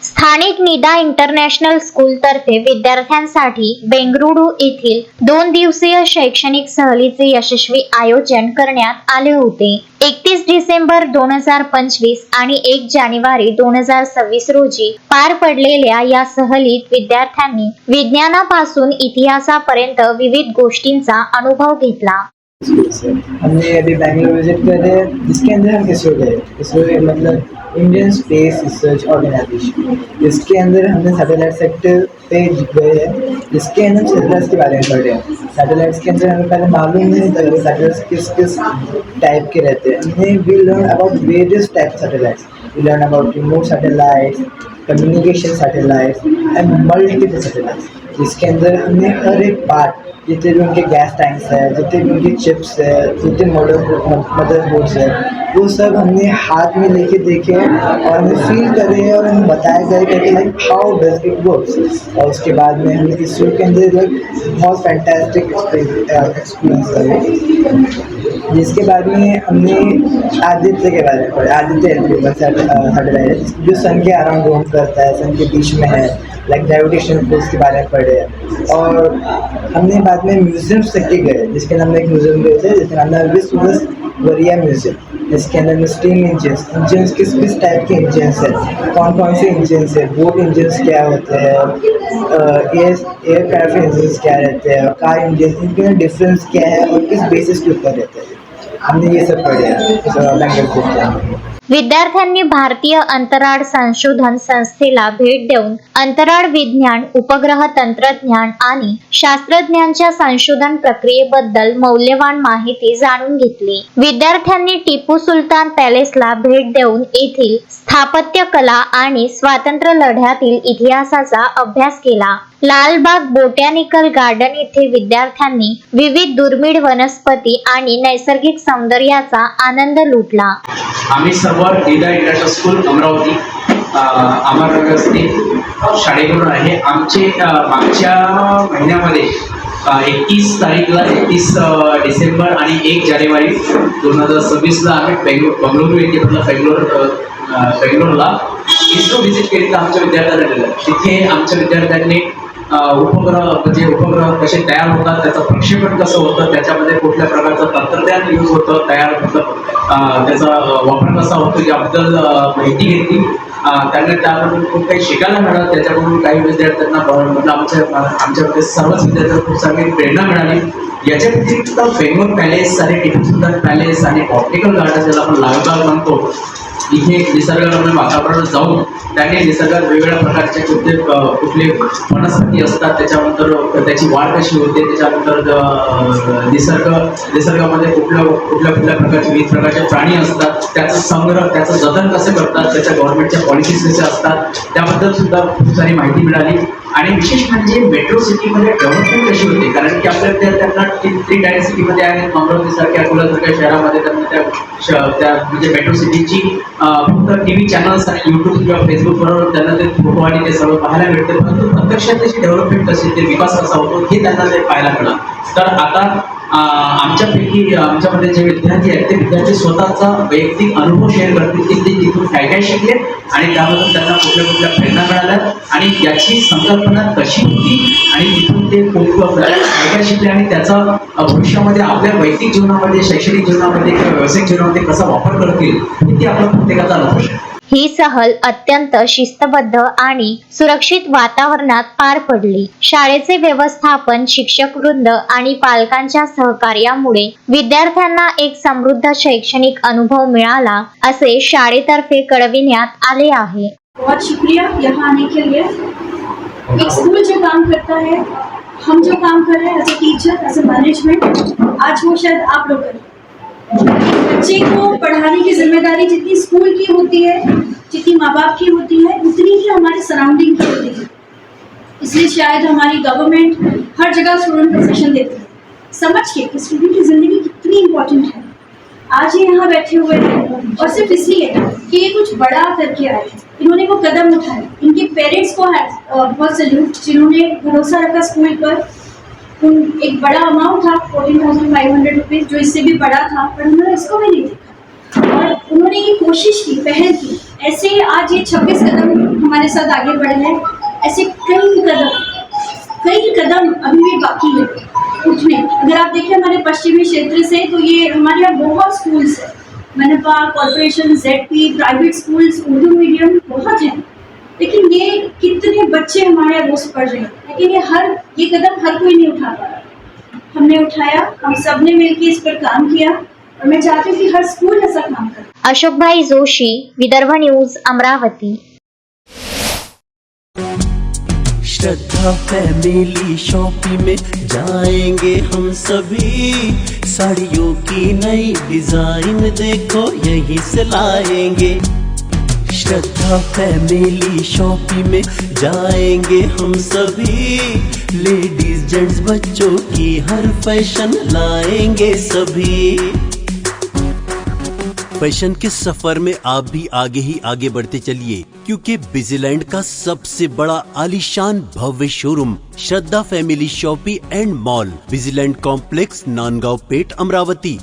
स्थानिक Nida international school तर्फे विद्यार्थ्यांसाठी बेंगळुरू येथील 2 दिवसीय शैक्षणिक सहलीचे यशस्वी आयोजन करण्यात आले होते. 31 डिसेंबर 2025 आणि 1 जानेवारी 2026 रोजी पार पडलेल्या या सहलीत विद्यार्थ्यांनी विज्ञानापासून इतिहासापर्यंत विविध गोष्टींचा अनुभव घेतला. हमने अभी बैंगलोर विजिट कर रहे हैं, जिसके अंदर हम इसरो गए. इसरो मतलब इंडियन स्पेस रिसर्च ऑर्गेनाइजेशन, जिसके अंदर हमने सैटेलाइट सेक्टर पे गए हैं, जिसके अंदर सैटेलाइट्स के बारे में पढ़ रहे हैं. सैटेलाइट्स के अंदर हमें पहले मालूम नहीं था कि सैटेलाइट्स किस किस टाइप के रहते हैं. हमने we learn about various type of satellites. We learn about remote satellites, communication satellites and multiple satellites, जिसके अंदर हमने हर एक पार्ट, जितने भी उनके गैस टैंक्स है, जितने भी उनके चिप्स है, जितने मदरबोर्ड्स है, वो सब हमने हाथ में लेके देखे और हमें फील करे और हमें बताया गया कि like how does it works. और उसके बाद में हमने इसरो के अंदर बहुत फैंटास्टिक एक्सपीरियंस करे. जिसके बाद में हमने आदित्य के बारे में पढ़ा. आदित्य सैटेलाइट जो सन के अराउंड रोम करता है, सन के बीच में है, लाइक ग्रेविटेशनल फोर्स के बारे में पढ़े. और हमने बाद में म्यूजियम तक के गए, जिसके अंदर हम एक म्यूजियम गए थे जिसका नाम है विश्ववरिया म्यूजियम, जिसके अंदर स्टीम इंजन्स किस किस टाइप के इंजन्स है, कौन कौन से इंजन्स है, बोट इंजन्स क्या होते हैं, एयरक्राफ्ट इंजन्स क्या रहते हैं, कार इंजन, इनके डिफरेंस क्या है और किस बेसिस के ऊपर रहते हैं. हमने ये सब पढ़े बैंगलोर. विद्यार्थ्यांनी भारतीय अंतराळ संशोधन संस्थेला भेट देऊन अंतराळ विज्ञान, उपग्रह तंत्रज्ञान आणि शास्त्रज्ञांच्या संशोधन प्रक्रियेबद्दल मौल्यवान माहिती जाणून घेतली. विद्यार्थ्यांनी टिपू सुलतान पॅलेसला भेट देऊन येथील स्थापत्य कला आणि स्वातंत्र्य लढ्यातील इतिहासाचा अभ्यास केला. लालबाग बोटॅनिकल गार्डन येथे विद्यार्थ्यांनी विविध दुर्मिळ वनस्पती आणि नैसर्गिक सौंदर्याचा आनंद लुटला. आम्ही सर्व निदा इंटरनॅशनल स्कूल अमरावती अमरनगरस्थित शाळेकडून आहे. आमचे मागच्या महिन्यामध्ये 31 तारीखला 31 डिसेंबर आणि 1 जानेवारी 2026ला आम्ही बंगळुरू येथे बेंगलोरला इस्रो व्हिजिट केली. तर आमच्या विद्यार्थ्यांना दिलं. तिथे आमच्या विद्यार्थ्यांनी उपग्रह कसे तयार होतात, त्याचं प्रक्षेपण कसं होतं, त्याच्यामध्ये कुठल्या प्रकारचं तंत्रज्ञान यूज होतं, त्याचा वापर कसा होतो याबद्दल माहिती घेतली. त्यांना त्यामधून खूप काही शिकायला मिळालं. त्याच्याकडून काही विद्यार्थ्यांना आमच्यामध्ये सर्वच विद्यार्थ्यांना खूप सारी प्रेरणा मिळाली. याच्या व्यतिरिक्त बेंगलोर पॅलेस आणि टिपू सुलतान पॅलेस आणि बॉटॅनिकल गार्डन ज्याला आपण लालबाग म्हणतो, इथे निसर्गरम्य वातावरण जाऊन त्याने निसर्गात वेगवेगळ्या प्रकारचे कुठले वनस्पती असतात, त्याच्यानंतर त्याची वाढ कशी होते, त्याच्यानंतर निसर्गामध्ये कुठल्या प्रकारचे विविध प्रकारचे प्राणी असतात, त्याचं संग्रह, त्याचं जतन कसं करतात, त्याच्या गव्हर्नमेंटच्या पॉलिसीज कशा असतात, त्याबद्दल सुद्धा खूप सारी माहिती मिळाली. आणि विशेष म्हणजे मेट्रो सिटीमध्ये डेव्हलपमेंट कशी होते, कारण की आपल्या विद्यार्थ्यांना 3 टायर सिटीमध्ये आहे, अमरावतीसारख्या अकोलासारख्या शहरामध्ये त्यांना त्या म्हणजे मेट्रो सिटीची फक्त TV चॅनल्स आणि यूट्यूब किंवा फेसबुकवर त्यांना ते फोटो आणि ते सगळं पाहायला मिळते. परंतु प्रत्यक्षात त्याची डेव्हलपमेंट कशी, ते विकास कसा होतो हे त्यांना ते पाहायला मिळालं. तर आता आमच्यामध्ये जे विद्यार्थी आहेत ते विद्यार्थी स्वतःचा वैयक्तिक अनुभव शेअर करतील की ते तिथून काय काय शिकले आणि त्याबद्दल त्यांना कुठल्या प्रेरणा मिळाल्या आणि याची संकल्पना कशी होती आणि तिथून ते काय काय शिकले आणि त्याचा भविष्यामध्ये आपल्या वैयक्तिक जीवनामध्ये, शैक्षणिक जीवनामध्ये किंवा व्यावसायिक जीवनामध्ये कसा वापर करतील हे आपला प्रत्येकाचा अनुभव आहे. ही सहल अत्यंत शिस्तबद्ध आणि सुरक्षित वातावरणात पार पडली. शाळेचे व्यवस्थापन, शिक्षक वृंद आणि पालकांच्या सहकार्यामुळे विद्यार्थ्यांना एक समृद्ध शैक्षणिक अनुभव मिळाला असे शाळेतर्फे कळविण्यात आले आहे. बहुत शुक्रिया यहाँ आने के लिए. एक स्कूल जो काम करता है, हम जो काम कर रहे हैं as a teacher, as a management, आज वो शायद आप लोग करें. बच्चे को पढ़ाने की जिम्मेदारी जितनी स्कूल की होती है, जितनी माँ बाप की होती है, उतनी ही हमारी सराउंडिंग की होती है. इसलिए शायद हमारी गवर्नमेंट हर जगह स्टूडेंट को सेशन देती है, समझ के कि स्टूडेंट की ज़िंदगी कितनी इम्पोर्टेंट है. आज ये यहाँ बैठे हुए हैं और सिर्फ इसलिए कि ये कुछ बड़ा करके आए हैं, इन्होंने वो कदम उठाए. इनके पेरेंट्स को बहुत सैल्यूट, जिन्होंने भरोसा रखा स्कूल पर. एक बड़ा अमाउंट था 14,500 रुपीज़, जो इससे भी बड़ा था, पर उन्होंने इसको भी नहीं देखा और उन्होंने ये कोशिश की, पहल की ऐसे आज ये 26 कदम हमारे साथ आगे बढ़े हैं, ऐसे कई कदम अभी भी बाकी है उठने। अगर आप देखें हमारे पश्चिमी क्षेत्र से, तो ये हमारे यहाँ बहुत स्कूल्स है, मनपा corporation, ZP, private schools, Urdu medium बहुत हैं, लेकिन ये कितने बच्चे हमारे यहाँ रोज पढ़ रहे हैं, लेकिन ये कदम हर कोई नहीं उठा पा रहा। हमने उठाया, हम सब ने मिलकर इस पर काम किया और मैं चाहती हूँ कि हर स्कूल ऐसा काम करे। अशोकभाई जोशी, विदर्भ न्यूज, अमरावती। श्रद्धा फैमिली शॉपिंग में जाएंगे हम सभी, साड़ियों की नई डिजाइन देखो यहीं से लाएंगे। श्रद्धा फैमिली शॉपिंग में जाएंगे हम सभी, लेडीज जेंट्स बच्चों की हर फैशन लाएंगे सभी। फैशन के सफर में आप भी आगे ही आगे बढ़ते चलिए, क्योंकि बिजीलैंड का सबसे बड़ा आलीशान भव्य showroom Shraddha family shopping and mall, Busyland complex, Nandgaon Peth, Amravati.